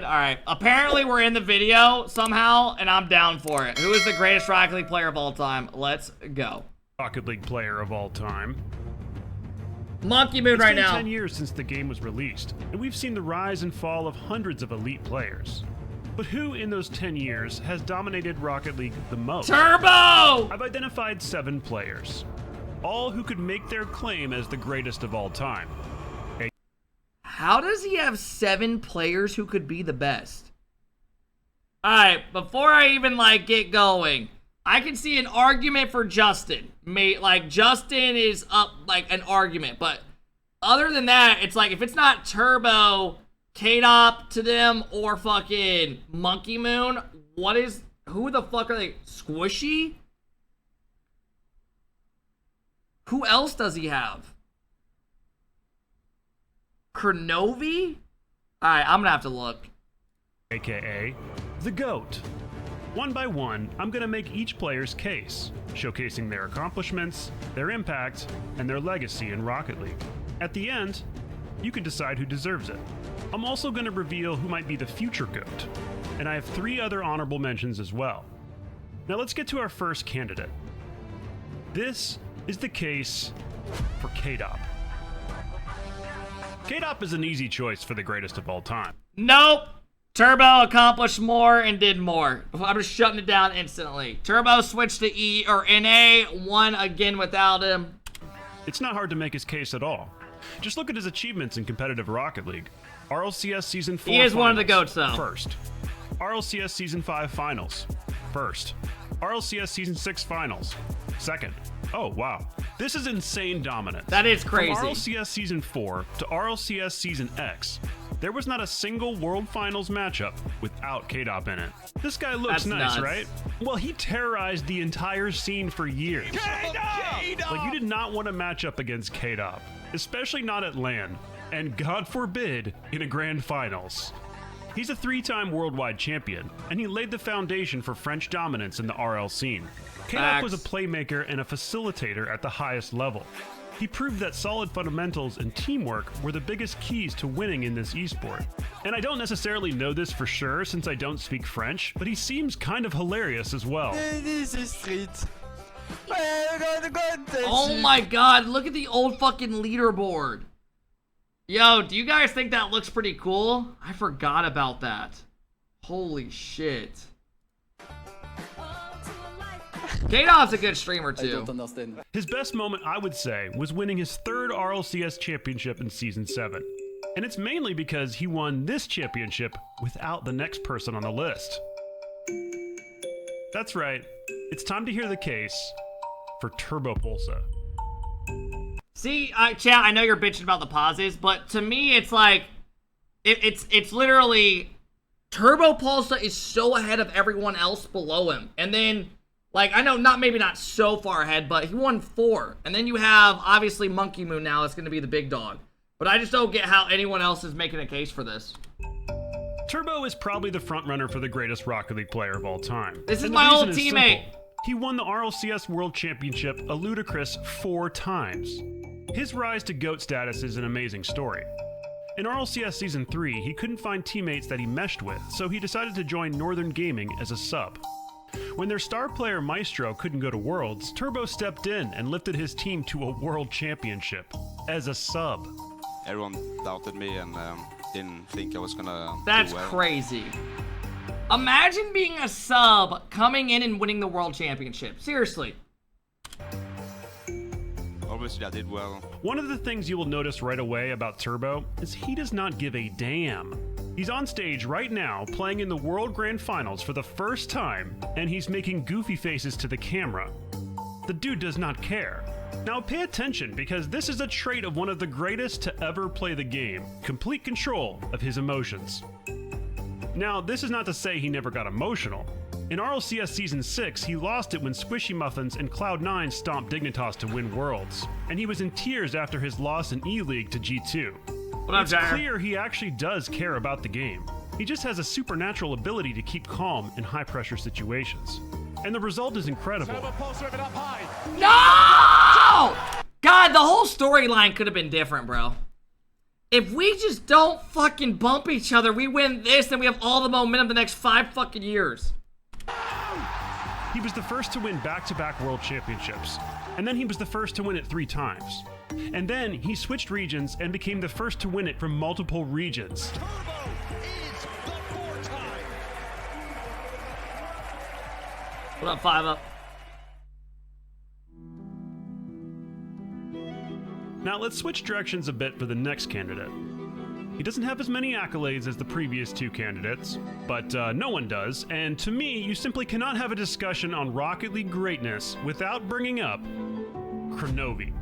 All right. Apparently, we're in the video somehow, and I'm down for it. Who is the greatest Rocket League player of all time? Let's go. Rocket League player of all time. Monkey Moon right now. It's been 10 years since the game was released, and we've seen the rise and fall of hundreds of elite players. But who in those 10 years has dominated Rocket League the most? Turbo! I've identified 7 players, all who could make their claim as the greatest of all time. How does he have 7 players who could be the best? Alright, before I even, get going, I can see an argument for Justin. Justin is up, an argument. But other than that, it's if it's not Turbo, Kaydop to them, or fucking Monkey Moon, who the fuck are they? Squishy? Who else does he have? Kronovi? Alright, I'm gonna have to look. AKA the GOAT. One by one, I'm gonna make each player's case, showcasing their accomplishments, their impact, and their legacy in Rocket League. At the end, you can decide who deserves it. I'm also gonna reveal who might be the future GOAT, and I have 3 other honorable mentions as well. Now let's get to our first candidate. This is the case for Kaydop. Kaydop is an easy choice for the greatest of all time. Nope. Turbo accomplished more and did more. I'm just shutting it down instantly. Turbo switched to E or NA, won again without him. It's not hard to make his case at all. Just look at his achievements in competitive Rocket League. RLCS Season 4 He is finals, one of the GOATs, though. First. RLCS Season 5 Finals. First. RLCS Season 6 Finals. Second. Oh, wow. This is insane dominance. That is crazy. From RLCS Season 4 to RLCS Season X, there was not a single World Finals matchup without Kaydop in it. This guy looks nice, nuts. right? Well, he terrorized the entire scene for years. Kaydop! You did not want to match up against Kaydop, especially not at LAN, and God forbid, in a Grand Finals. He's a 3-time worldwide champion, and he laid the foundation for French dominance in the RL scene. Kaydop was a playmaker and a facilitator at the highest level. He proved that solid fundamentals and teamwork were the biggest keys to winning in this esport. And I don't necessarily know this for sure since I don't speak French, but he seems kind of hilarious as well. Oh my god, look at the old fucking leaderboard. Yo, do you guys think that looks pretty cool? I forgot about that. Holy shit. Kaydop's a good streamer too. I don't understand. His best moment, I would say, was winning his 3rd RLCS championship in Season 7. And it's mainly because he won this championship without the next person on the list. That's right, it's time to hear the case for Turbopolsa. See, chat, I know you're bitching about the pauses, but to me, it's it's literally, Turbopolsa is so ahead of everyone else below him. And then, I know maybe not so far ahead, but he won 4. And then you have, obviously, Monkey Moon now is going to be the big dog. But I just don't get how anyone else is making a case for this. Turbo is probably the frontrunner for the greatest Rocket League player of all time. This is my old teammate. Simple. He won the RLCS World Championship a ludicrous 4 times. His rise to GOAT status is an amazing story. In RLCS Season 3, he couldn't find teammates that he meshed with, so he decided to join Northern Gaming as a sub. When their star player Maestro couldn't go to Worlds, Turbo stepped in and lifted his team to a World Championship as a sub. Everyone doubted me and didn't think I was gonna That's do well. crazy. Imagine being a sub coming in and winning the World Championship. Seriously. Obviously I did well. One of the things you will notice right away about Turbo is he does not give a damn. He's on stage right now playing in the World Grand Finals for the first time, and he's making goofy faces to the camera. The dude does not care. Now pay attention, because this is a trait of one of the greatest to ever play the game: complete control of his emotions. Now, this is not to say he never got emotional. In RLCS Season 6, he lost it when Squishy Muffins and Cloud9 stomped Dignitas to win Worlds, and he was in tears after his loss in E-League to G2. It's clear he actually does care about the game. He just has a supernatural ability to keep calm in high-pressure situations. And the result is incredible. No! God, the whole storyline could have been different, bro. If we just don't fucking bump each other, we win this, then we have all the momentum the next 5 fucking years. He was the first to win back-to-back world championships, and then he was the first to win it 3 times. And then he switched regions and became the first to win it from multiple regions. Turbo is the 4-time. What up, 5 up? Now let's switch directions a bit for the next candidate. He doesn't have as many accolades as the previous 2 candidates, but no one does, and to me, you simply cannot have a discussion on Rocket League greatness without bringing up Kronovi.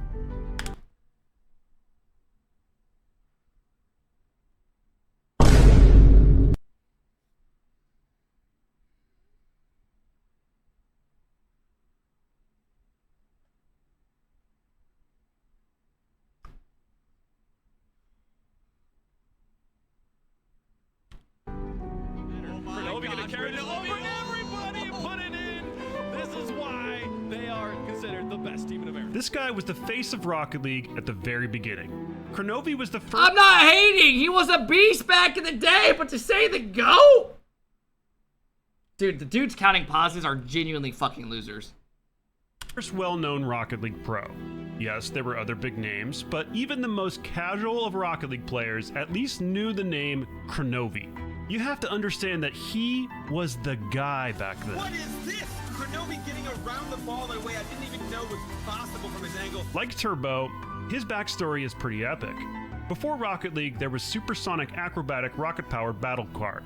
Kronovi gonna carry it over everybody and put it in. This is why they are considered the best team in America. This guy was the face of Rocket League at the very beginning. Kronovi was the first. I'm not hating. He was a beast back in the day, but to say the GOAT? Dude, the dudes counting pauses are genuinely fucking losers. First well-known Rocket League pro. Yes, there were other big names, but even the most casual of Rocket League players at least knew the name Kronovi. You have to understand that he was the guy back then. What is this? Kronovi getting around the ball in a way I didn't even know was possible from his angle. Like Turbo, his backstory is pretty epic. Before Rocket League, there was supersonic acrobatic rocket-powered battle cart.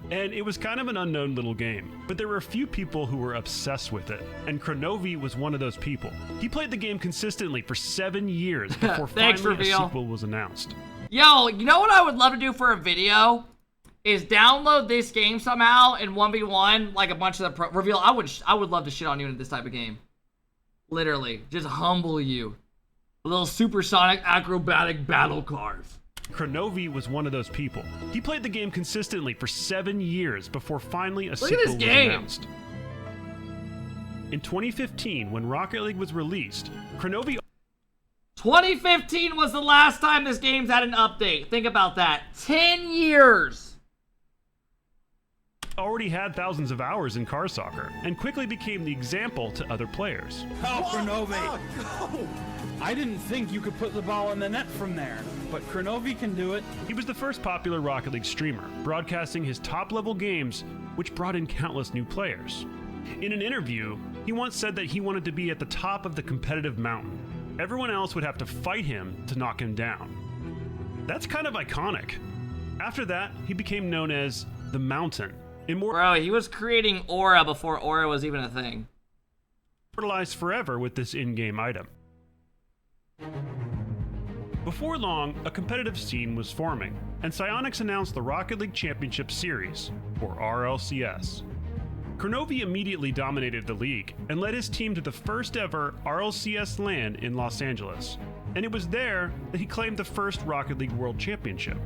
And it was kind of an unknown little game, but there were a few people who were obsessed with it, and Kronovi was one of those people. He played the game consistently for 7 years before Thanks, finally a reveal. sequel was announced. Yo, you know what I would love to do for a video? Is download this game somehow and 1v1 like a bunch of the pro reveal. I would love to shit on you in this type of game. Literally, just humble you. A little supersonic acrobatic battle cars. Kronovi was one of those people. He played the game consistently for 7 years before finally a Look sequel at this was game. announced. In 2015, when Rocket League was released, Kronovi 2015 was the last time this game's had an update. Think about that. 10 years. already had thousands of hours in car soccer and quickly became the example to other players. Oh, Kronovi! I didn't think you could put the ball in the net from there, but Kronovi can do it. He was the first popular Rocket League streamer, broadcasting his top-level games, which brought in countless new players. In an interview, he once said that he wanted to be at the top of the competitive mountain. Everyone else would have to fight him to knock him down. That's kind of iconic. After that, he became known as the Mountain. Bro, he was creating Aura before Aura was even a thing. Immortalized forever with this in-game item. Before long, a competitive scene was forming, and Psyonix announced the Rocket League Championship Series, or RLCS. Kronovi immediately dominated the league and led his team to the first ever RLCS LAN in Los Angeles, and it was there that he claimed the first Rocket League World Championship.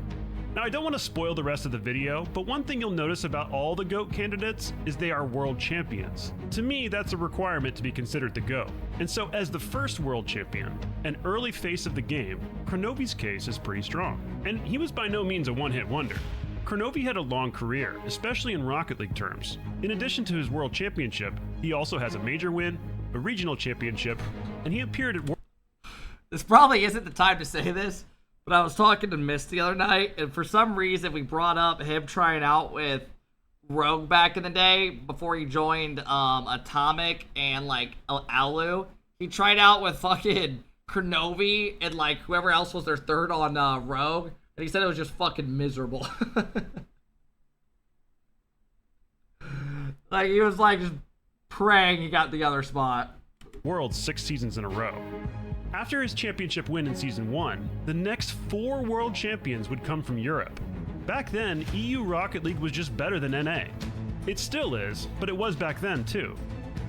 Now, I don't want to spoil the rest of the video, but one thing you'll notice about all the GOAT candidates is they are world champions. To me, that's a requirement to be considered the GOAT. And so, as the first world champion, an early face of the game, Kronovi's case is pretty strong. And he was by no means a one-hit wonder. Kronovi had a long career, especially in Rocket League terms. In addition to his world championship, he also has a major win, a regional championship, and he appeared at This probably isn't the time to say this, but I was talking to Mist the other night, and for some reason we brought up him trying out with Rogue back in the day before he joined Atomic and like Alu. He tried out with fucking Kronovi and like whoever else was their third on Rogue, and he said it was just fucking miserable. Like he was like just praying he got the other spot. Worlds 6 seasons in a row. After his championship win in Season 1, the next 4 world champions would come from Europe. Back then, EU Rocket League was just better than NA. It still is, but it was back then too.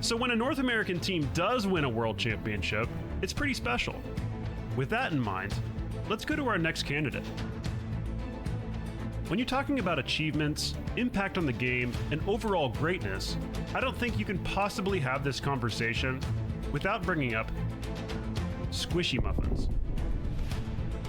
So when a North American team does win a world championship, it's pretty special. With that in mind, let's go to our next candidate. When you're talking about achievements, impact on the game, and overall greatness, I don't think you can possibly have this conversation without bringing up Squishy Muffins.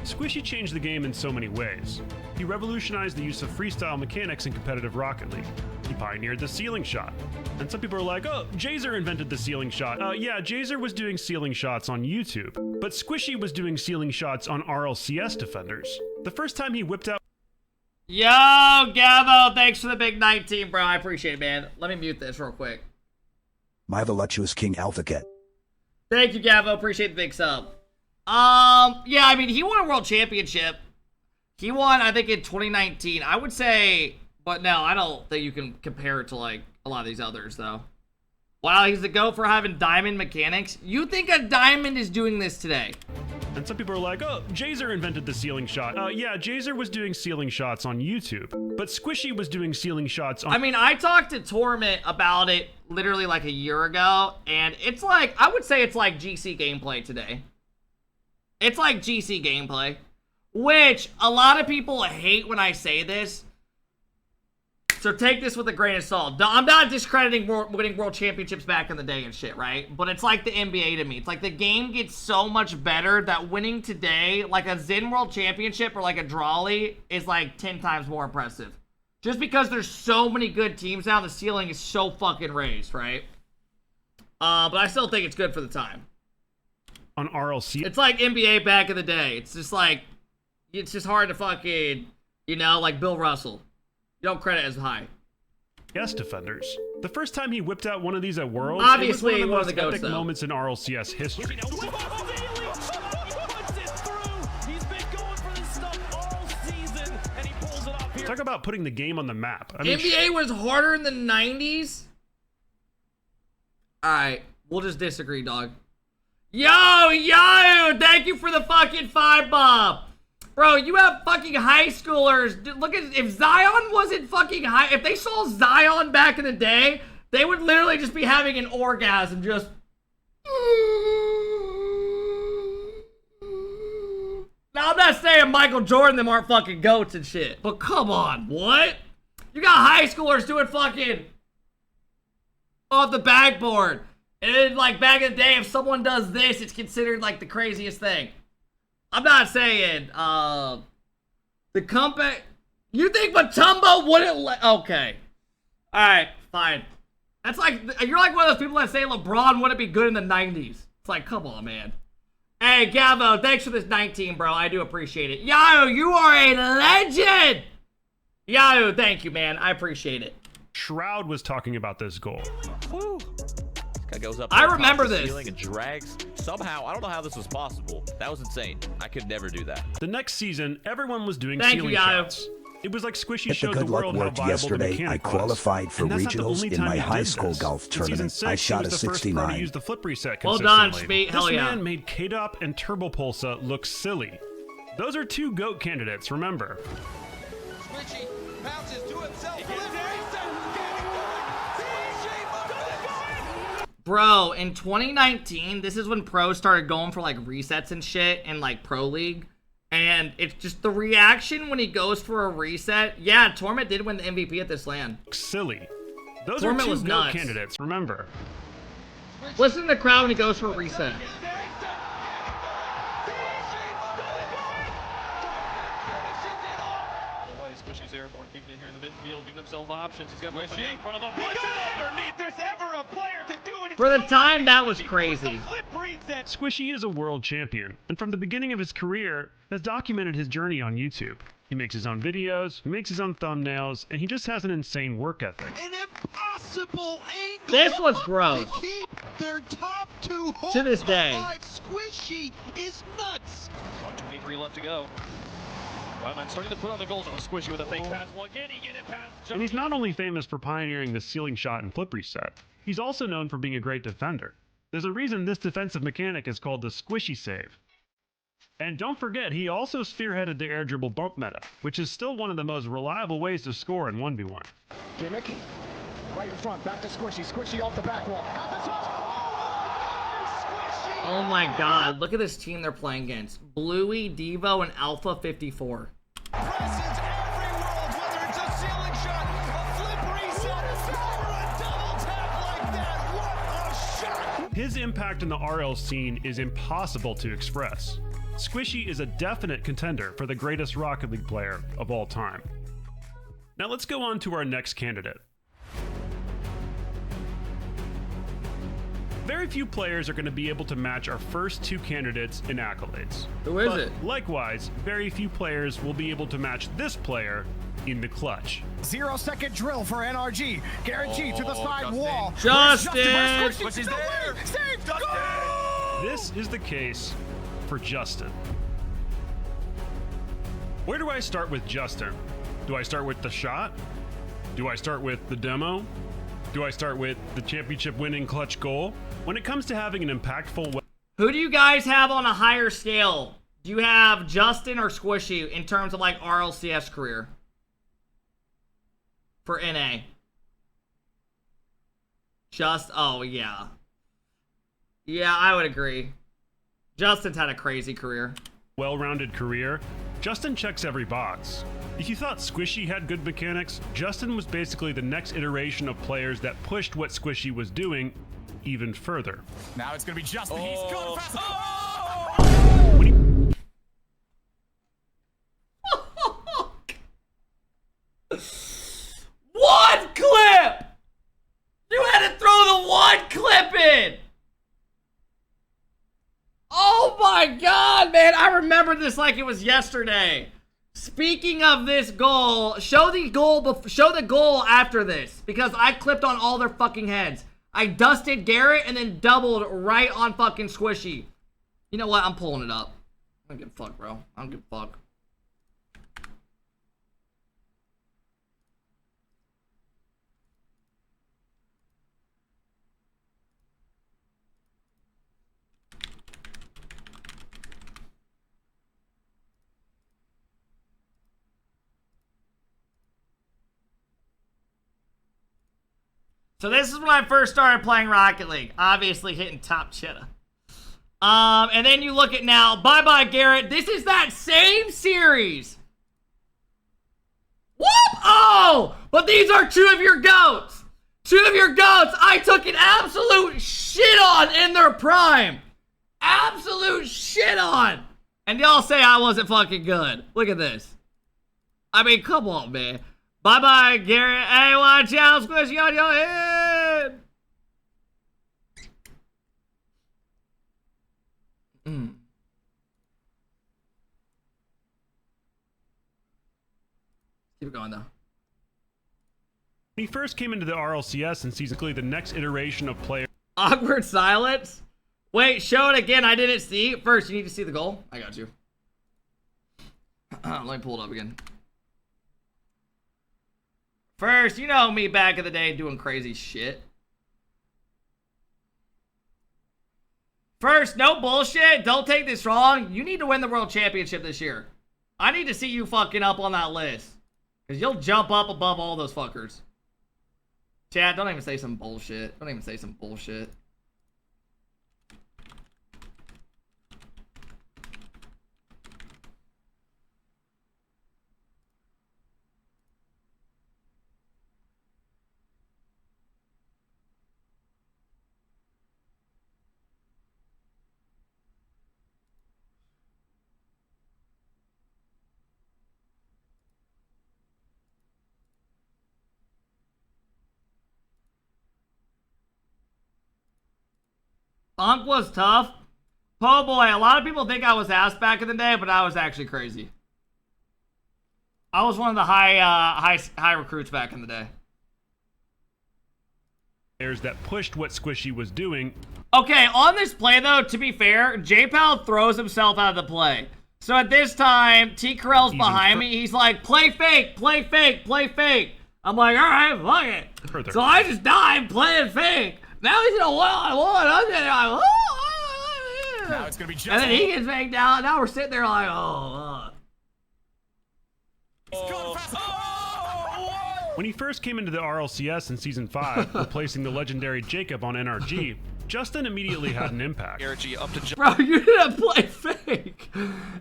Squishy changed the game in so many ways. He revolutionized the use of freestyle mechanics in competitive Rocket League. He pioneered the ceiling shot. And some people are like, oh, Jazer invented the ceiling shot. Yeah, Jazer was doing ceiling shots on YouTube, but Squishy was doing ceiling shots on RLCS defenders. The first time he whipped out... Yo, Gavo, thanks for the big 19, bro. I appreciate it, man. Let me mute this real quick. My voluptuous King AlphaKep. Thank you, Gavo. Appreciate the big sub. Yeah, I mean, he won a world championship. He won, I think, in 2019. I would say, but no, I don't think you can compare it to, like, a lot of these others, though. Wow, he's the GOAT for having diamond mechanics. You think a diamond is doing this today? And some people are like, oh, Jazer invented the ceiling shot. Yeah, Jazer was doing ceiling shots on YouTube, but Squishy was doing ceiling shots on... I mean, I talked to Torment about it literally like a year ago, and it's like, I would say it's like GC gameplay today. It's like GC gameplay, which a lot of people hate when I say this. So take this with a grain of salt. I'm not discrediting winning world championships back in the day and shit, right? But it's like the NBA to me. It's like the game gets so much better that winning today, like a Zen World Championship or like a Drawley, is like 10 times more impressive. Just because there's so many good teams now, the ceiling is so fucking raised, right? But I still think it's good for the time. On RLC. It's like NBA back in the day. It's just like, it's just hard to fucking, you know, like Bill Russell. You don't credit as high. Yes, defenders. The first time he whipped out one of these at Worlds, obviously, it was one of the most epic GOATs, moments in RLCS history. Talk about putting the game on the map. I mean, NBA was harder in the 90s? Alright, we'll just disagree, dog. Yo, thank you for the fucking 5 bob. Bro, you have fucking high schoolers. Dude, look at, if Zion wasn't fucking high, if they saw Zion back in the day, they would literally just be having an orgasm, just. Now, I'm not saying Michael Jordan, them aren't fucking goats and shit, but come on, what? You got high schoolers doing fucking off the backboard. And then, like, back in the day, if someone does this, it's considered, like, the craziest thing. I'm not saying, the company... You think Matumbo wouldn't let... Okay. Alright, fine. That's like... You're like one of those people that say LeBron wouldn't be good in the 90s. It's like, come on, man. Hey, Gavo, thanks for this 19, bro. I do appreciate it. Yahoo, you are a legend! Yahoo, thank you, man. I appreciate it. Shroud was talking about this goal. Woo. Guy goes up I remember this. Ceiling and drags. Somehow, I don't know how this was possible. That was insane. I could never do that. The next season, everyone was doing Thank ceiling you, Yayo. shots. It was like Squishy If the showed the good luck world how worked viable the yesterday, mechanic I qualified was. for And that's not the regionals only in time my he high did school this. golf In season tournament. 6, I he shot was a the first pro to 69. use the flip reset Well consistently. done, Speed. Hell This yeah. man made Kaydop and Turbopolsa look silly. Those are 2 GOAT candidates, remember. Squishy bounces to himself. Bro, in 2019, this is when pros started going for like resets and shit in like Pro League. And it's just the reaction when he goes for a reset. Yeah, Torment did win the MVP at this LAN. Silly. Those Torment are 2 was GOAT nuts. candidates, remember. Listen to the crowd when he goes for a reset. Squishy's there, keeping it here in the midfield, giving himself options. He's got Squishy in front of the underneath. There's ever a player to do it. For the time, that was crazy. Flip reset. Squishy is a world champion, and from the beginning of his career, has documented his journey on YouTube. He makes his own videos, he makes his own thumbnails, and he just has an insane work ethic. An impossible angle. This was gross. To keep their top 2 To this holes day. alive. Squishy is nuts. 23 left to go. Wildman starting to put on the goals. Squishy with a fake pass. Well, again, he get it past. And he's not only famous for pioneering the ceiling shot and flip reset, he's also known for being a great defender. There's a reason this defensive mechanic is called the Squishy save. And don't forget, he also spearheaded the air dribble bump meta, which is still one of the most reliable ways to score in 1v1. Gimmick, right in front, back to Squishy. Squishy off the back wall. Oh my god, look at this team they're playing against. Bluey, Devo, and Alpha 54. Presses every world, whether it's a ceiling shot, a flip reset, or a double tap like that. What a shot! His impact in the RL scene is impossible to express. Squishy is a definite contender for the greatest Rocket League player of all time. Now let's go on to our next candidate. Very few players are going to be able to match our first two candidates in accolades. Who is it? Likewise, very few players will be able to match this player in the clutch. 0-second drill for NRG. Guaranteed to the side Justin. wall. Justin! But he's there. Save. This is the case for Justin. Where do I start with Justin? Do I start with the shot? Do I start with the demo? Do I start with the championship winning clutch goal? When it comes to having an impactful... Who do you guys have on a higher scale? Do you have Justin or Squishy in terms of like RLCS career? For NA. Oh yeah. Yeah, I would agree. Justin's had a crazy career. Well-rounded career, Justin checks every box. If you thought Squishy had good mechanics, Justin was basically the next iteration of players that pushed what Squishy was doing even further. Now it's going to be Justin. He's going fast. One clip! You had to throw the one clip in! Oh my god, man. I remember this like it was yesterday. Speaking of this goal, show the goal after this, because I clipped on all their fucking heads. I dusted Garrett and then doubled right on fucking Squishy. You know what? I'm pulling it up. I don't give a fuck, bro. I don't give a fuck. So this is when I first started playing Rocket League. Obviously hitting top cheddar. And then you look at now. Bye-bye, Garrett. This is that same series. Whoop! Oh! But these are two of your GOATs. Two of your GOATs I took an absolute shit on in their prime. Absolute shit on. And y'all say I wasn't fucking good. Look at this. I mean, come on, man. Bye-bye, Garrett. Hey, watch out. Squishy on your head. Keep it going, though. When he first came into the RLCS and sees the next iteration of players... Awkward silence? Wait, show it again. I didn't see. First, you need to see the goal. I got you. Let me pull it up again. First, you know me back in the day doing crazy shit. First, no bullshit. Don't take this wrong. You need to win the world championship this year. I need to see you fucking up on that list. Because you'll jump up above all those fuckers. Chad, don't even say some bullshit. Don't even say some bullshit. Unk was tough. Oh boy, a lot of people think I was ass back in the day, but I was actually crazy. I was one of the high recruits back in the day. Players that pushed what Squishy was doing. Okay, on this play though, to be fair, J-Pal throws himself out of the play. So at this time, T. Carell's behind me. He's like, play fake, play fake, play fake. I'm like, all right, fuck it. Further. So I just dive playing fake. Now he's in a one-on-one. Now it's gonna be Justin. And then he gets faked out. Now we're sitting there like, oh. When he first came into the RLCS in Season 5, replacing the legendary Jacob on NRG, Justin immediately had an impact. Bro, you didn't play fake.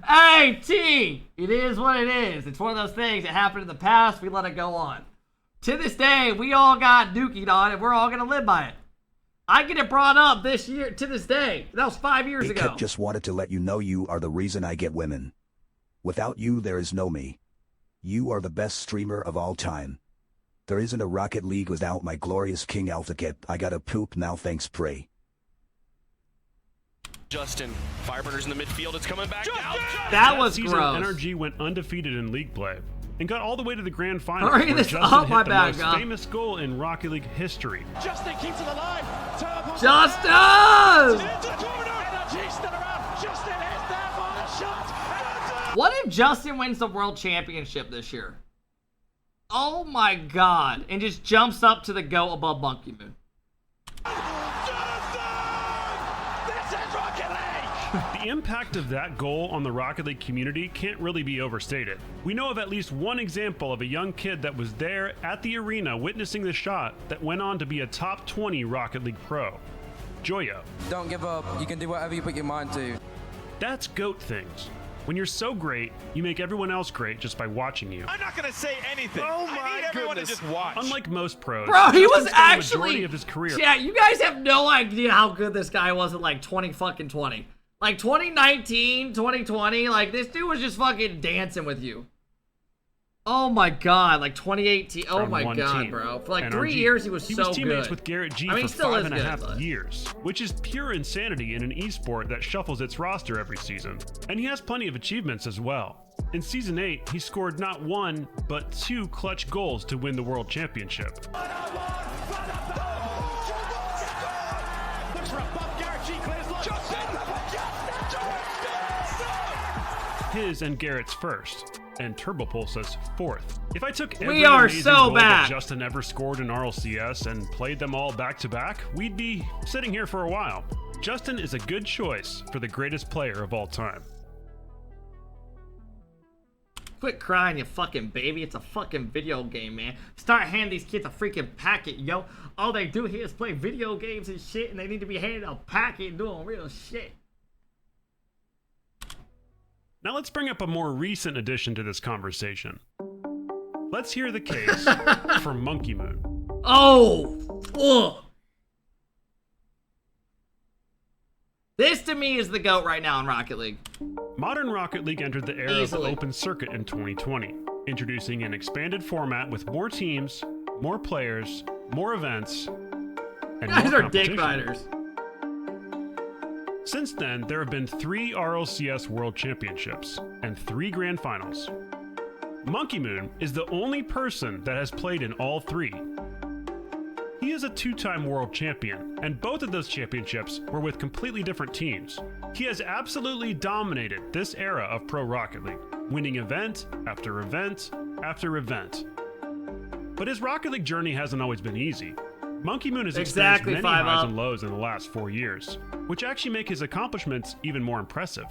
Hey, T, it is what it is. It's one of those things that happened in the past. We let it go on. To this day, we all got dookied on, and we're all going to live by it. I get it brought up this year to this day. That was 5 years ago. AlphaKep just wanted to let you know you are the reason I get women. Without you, there is no me. You are the best streamer of all time. There isn't a Rocket League without my glorious King AlphaKep. I gotta poop now, thanks, pray. Justin, Fireburners in the midfield, it's coming back down. That was season, gross. NRG went undefeated in league play and got all the way to the grand final. Hurry where this Justin up, hit my the bad, most God. famous goal in Rocket League history. Justin keeps it alive. Turbopolsa. Justin! Into the corner. Energy still around. Justin is there for the shot. What if Justin wins the world championship this year? Oh my god. And just jumps up to the GOAT above Monkey Moon. This is Rocket League. The impact of that goal on the Rocket League community can't really be overstated. We know of at least one example of a young kid that was there at the arena witnessing the shot that went on to be a top 20 Rocket League pro. Joyo. Don't give up. You can do whatever you put your mind to. That's GOAT things. When you're so great, you make everyone else great just by watching you. I'm not gonna say anything. Oh I my need everyone goodness. to just watch. Unlike most pros, Bro, he was Justin spent the actually. majority of his career. Yeah, you guys have no idea how good this guy was at like 2020. Like 2019, 2020, like this dude was just fucking dancing with you. Oh my god, like 2018. Oh From my one god, team. bro. For like NRG. 3 years, he was so good. He was teammates with Garrett G I mean, he for still is 5.5 good, but- years, which is pure insanity in an esport that shuffles its roster every season. And he has plenty of achievements as well. In Season 8, he scored not one, but 2 clutch goals to win the World Championship. His and Garrett's first, and Turbopolsa's fourth. If I took every We are amazing so goal bad. that Justin ever scored in RLCS and played them all back to back, we'd be sitting here for a while. Justin is a good choice for the greatest player of all time. Quit crying, you fucking baby. It's a fucking video game, man. Start handing these kids a freaking packet, yo. All they do here is play video games and shit, and they need to be handed a packet and doing real shit. Now let's bring up a more recent addition to this conversation. Let's hear the case for Monkey Moon. Oh, ugh. This to me is the GOAT right now in Rocket League. Modern Rocket League entered the era of Easily. the open circuit in 2020, introducing an expanded format with more teams, more players, more events, and Guys more are dick competition. riders. Since then, there have been 3 RLCS World Championships and 3 Grand Finals. Monkey Moon is the only person that has played in all 3. He is a 2-time world champion, and both of those championships were with completely different teams. He has absolutely dominated this era of Pro Rocket League, winning event after event after event. But his Rocket League journey hasn't always been easy. Monkey Moon has experienced Exactly, many 5 highs up. and lows in the last 4 years, which actually make his accomplishments even more impressive.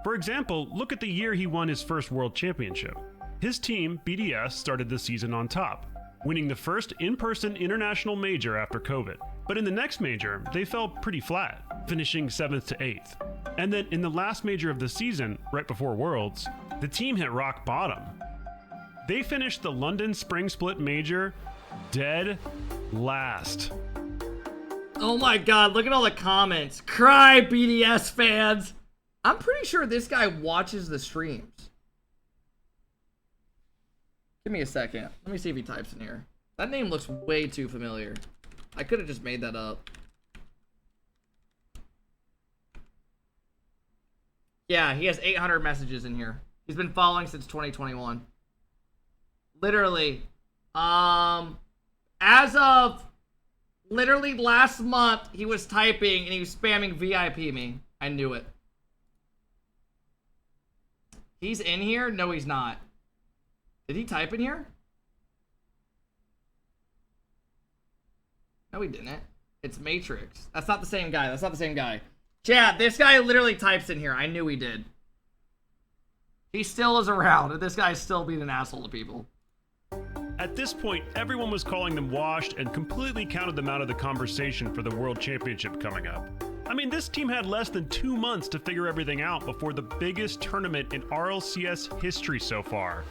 For example, look at the year he won his first world championship. His team, BDS, started the season on top, winning the first in-person international major after COVID. But in the next major, they fell pretty flat, finishing 7th to 8th. And then in the last major of the season, right before Worlds, the team hit rock bottom. They finished the London Spring Split Major dead last. Oh my god, look at all the comments. Cry, BDS fans. I'm pretty sure this guy watches the streams. Give me a second. Let me see if he types in here. That name looks way too familiar. I could have just made that up. Yeah, he has 800 messages in here. He's been following since 2021. Literally. As of literally last month, he was typing and he was spamming VIP me. I knew it. He's in here? No, he's not. Did he type in here? No, he didn't. It's Matrix. That's not the same guy. That's not the same guy. Chat, this guy literally types in here. I knew he did. He still is around, and this guy's still being an asshole to people. At this point, everyone was calling them washed and completely counted them out of the conversation for the World Championship coming up. I mean, this team had less than 2 months to figure everything out before the biggest tournament in RLCS history so far.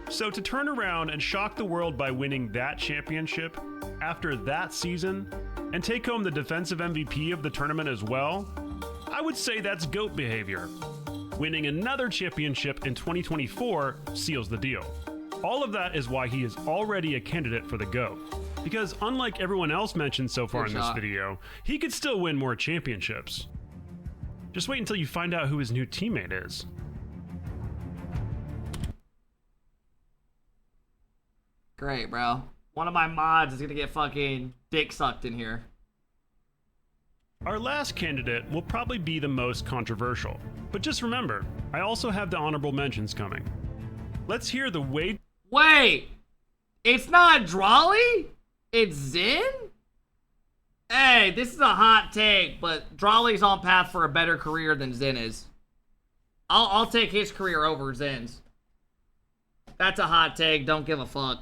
So to turn around and shock the world by winning that championship after that season, and take home the defensive MVP of the tournament as well, I would say that's GOAT behavior. Winning another championship in 2024 seals the deal. All of that is why he is already a candidate for the GOAT. Because unlike everyone else mentioned so far in this video, he could still win more championships. Just wait until you find out who his new teammate is. Great, bro. One of my mods is gonna get fucking dick sucked in here. Our last candidate will probably be the most controversial. But just remember, I also have the honorable mentions coming. Let's hear the way... Wait! It's not Drawley? It's Zen? Hey, this is a hot take, but Drawley's on path for a better career than Zen is. I'll take his career over Zen's. That's a hot take, don't give a fuck.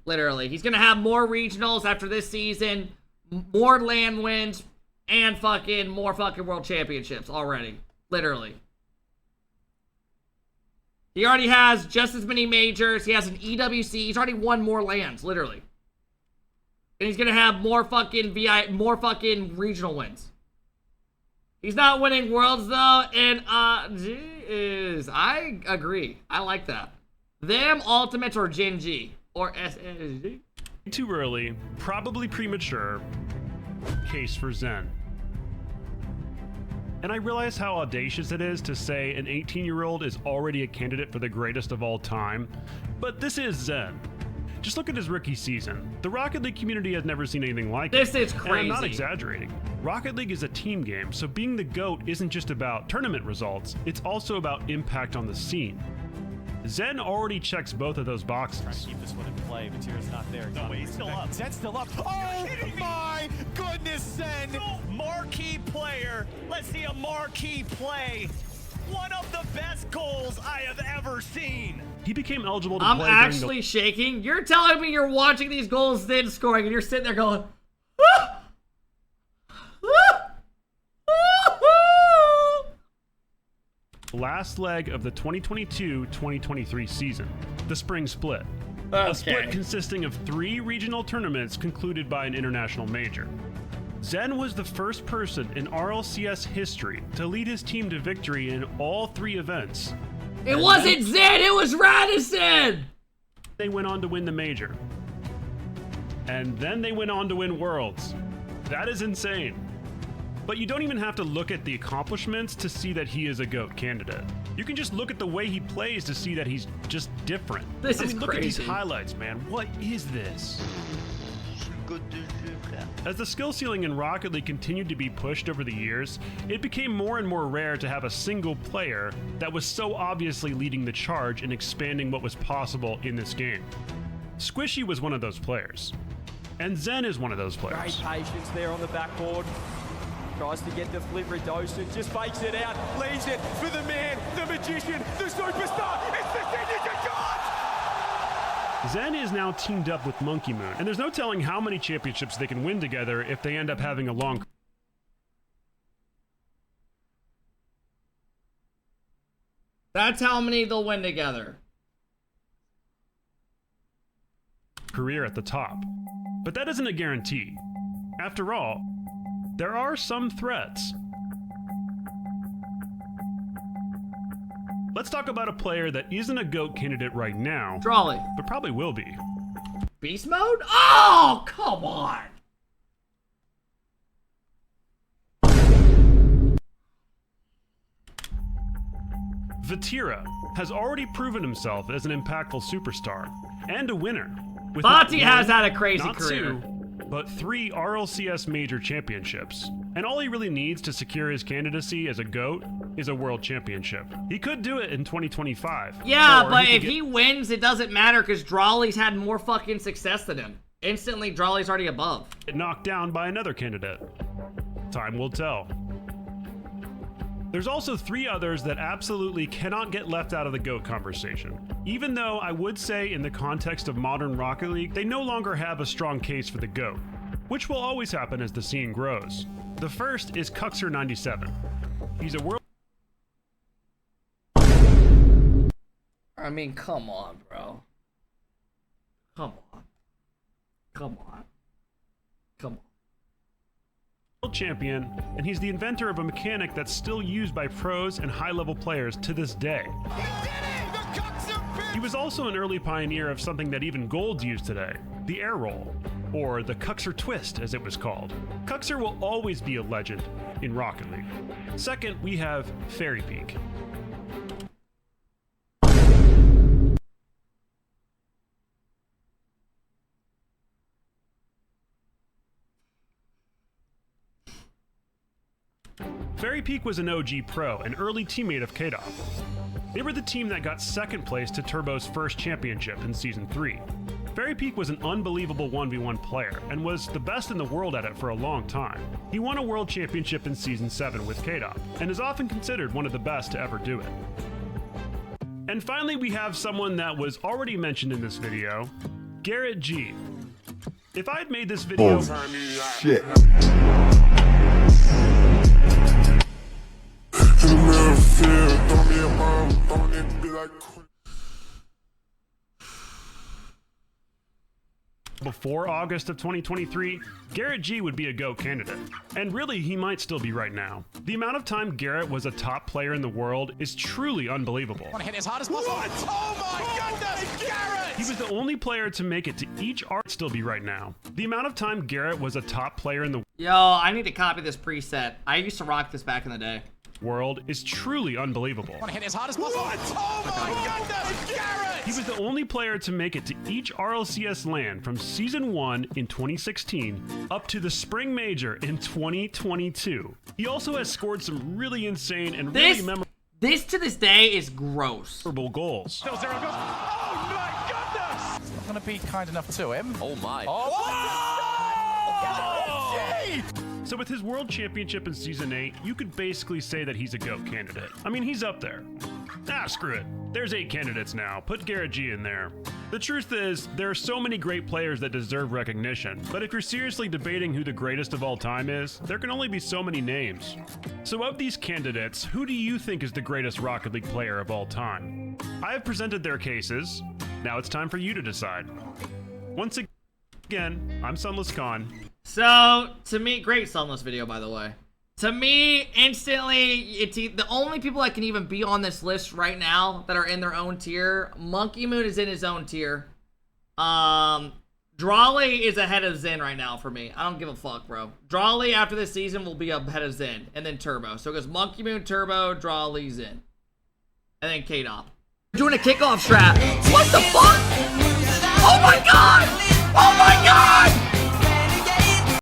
Literally. He's gonna have more regionals after this season, more LAN wins, and fucking more fucking world championships already. Literally. He already has just as many majors. He has an EWC. He's already won more LANs, literally. And he's gonna have more fucking more fucking regional wins. He's not winning worlds though, and geez, I agree. I like that. Them ultimates or Gen G or SSG. Too early, probably premature. Case for Zen. And I realize how audacious it is to say an 18-year-old is already a candidate for the greatest of all time, but this is Zen. Just look at his rookie season. The Rocket League community has never seen anything like it. This is crazy. And I'm not exaggerating. Rocket League is a team game, so being the GOAT isn't just about tournament results, it's also about impact on the scene. Zen already checks both of those boxes. Trying to keep this one in play. Matera's not there. No, wait, he's still up. Zen's still up. Oh my goodness, Zen! Marquee player. Let's see a marquee play. One of the best goals I have ever seen. He became eligible to I'm play actually shaking. You're telling me you're watching these goals then scoring and you're sitting there going, ah! last leg of the 2022-2023 season, the spring split. Okay. A split consisting of 3 regional tournaments concluded by an international major. Zen was the first person in RLCS history to lead his team to victory in all 3 events. It wasn't Zen, it was Radisson! They went on to win the major. And then they went on to win Worlds. That is insane. But you don't even have to look at the accomplishments to see that he is a GOAT candidate. You can just look at the way he plays to see that he's just different. This is look at these crazy. highlights, man. What is this? As the skill ceiling in Rocket League continued to be pushed over the years, it became more and more rare to have a single player that was so obviously leading the charge in expanding what was possible in this game. Squishy was one of those players. And Zen is one of those players. Great patience there on the backboard. Tries to get the flip redosed, just fakes it out, leaves it for the man, the magician, the superstar. It's the signature god! Zen is now teamed up with Monkey Moon, and there's no telling how many championships they can win together if they end up having a long That's how many they'll win together. career at the top. But that isn't a guarantee. After all, there are some threats. Let's talk about a player that isn't a GOAT candidate right now, Drawley, but probably will be. Beast mode? Oh, come on! Vatira has already proven himself as an impactful superstar and a winner. With Bati not has one, had a crazy not career. 2, but 3 RLCS major championships. And all he really needs to secure his candidacy as a GOAT is a world championship. He could do it in 2025. Yeah, or but could if he wins, it doesn't matter because Drawley's had more fucking success than him. Instantly, Drawley's already above. get knocked down by another candidate. Time will tell. There's also 3 others that absolutely cannot get left out of the GOAT conversation. Even though I would say in the context of modern Rocket League, they no longer have a strong case for the GOAT, which will always happen as the scene grows. The first is Cuxer97. He's a world... I mean, come on, bro. Come on. Come on. Come on. champion, and he's the inventor of a mechanic that's still used by pros and high-level players to this day. He was also an early pioneer of something that even Golds use today, the air roll, or the Cuxer twist as it was called. Cuxer will always be a legend in Rocket League. Second, we have Fairy Peak. Fairy Peak was an OG pro, an early teammate of Kaydop. They were the team that got second place to Turbo's first championship in Season 3. Fairy Peak was an unbelievable 1v1 player, and was the best in the world at it for a long time. He won a world championship in Season 7 with Kaydop, and is often considered one of the best to ever do it. And finally, we have someone that was already mentioned in this video, Garrett G. If I had made this video... Shit. Before August of 2023, Garrett G would be a GOAT candidate. And really, he might still be right now. The amount of time Garrett was a top player in the world is truly unbelievable. Want to hit as hard as possible. What? Oh my goodness, Garrett! He was the only player to make it to each art still be right now. The amount of time Garrett was a top player in the Yo, I need to copy this preset. I used to rock this back in the day. World is truly unbelievable. Want to hit as hard as possible. What? Oh my goodness, Garrett! He was the only player to make it to each RLCS LAN from Season 1 in 2016 up to the Spring Major in 2022. He also has scored some really insane and really memorable to this day is gross. Goals. Still 0 goals. Oh my goodness! I'm gonna be kind enough to him. Oh my. So with his world championship in Season 8, you could basically say that he's a GOAT candidate. I mean, he's up there. Ah, screw it. There's 8 candidates now. Put Garrett G in there. The truth is, there are so many great players that deserve recognition, but if you're seriously debating who the greatest of all time is, there can only be so many names. So of these candidates, who do you think is the greatest Rocket League player of all time? I have presented their cases. Now it's time for you to decide. Once again, I'm Sunless Khan. So, to me, great Sunless video, by the way. To me, instantly, it's the only people that can even be on this list right now that are in their own tier. Monkey Moon is in his own tier. Drawley is ahead of Zen right now for me. I don't give a fuck, bro. Drawley, after this season, will be ahead of Zen. And then Turbo. So it goes Monkey Moon, Turbo, Drawley, Zen. And then Kaydop. Doing a kickoff strat. What the fuck? Oh my god! Oh my god!